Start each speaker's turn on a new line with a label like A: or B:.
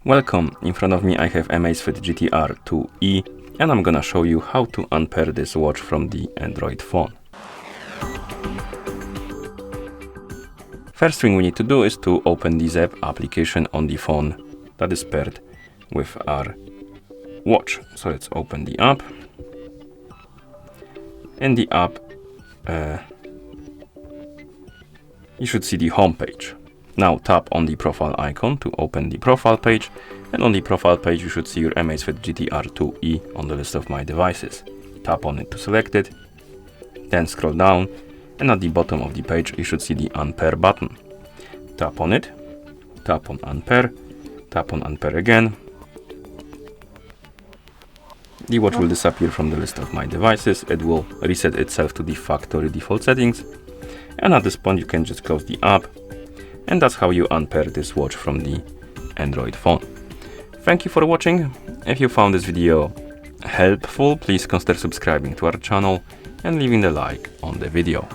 A: Welcome, in front of me I have Amazfit GTR 2E and I'm gonna show you how to unpair this watch from the Android phone. First thing we need to do is to open the Zap application on the phone that is paired with our watch. So let's open the app. In the app you should see the home page. Now tap on the profile icon to open the profile page, and on the profile page you should see your Amazfit GTR 2E on the list of my devices. Tap on it to select it, then scroll down, and at the bottom of the page you should see the Unpair button. Tap on it, tap on Unpair, tap on Unpair again. The watch will disappear from the list of my devices. It will reset itself to the factory default settings, and at this point you can just close the app. And that's how you unpair this watch from the Android phone. Thank you for watching. If you found this video helpful, please consider subscribing to our channel and leaving a like on the video.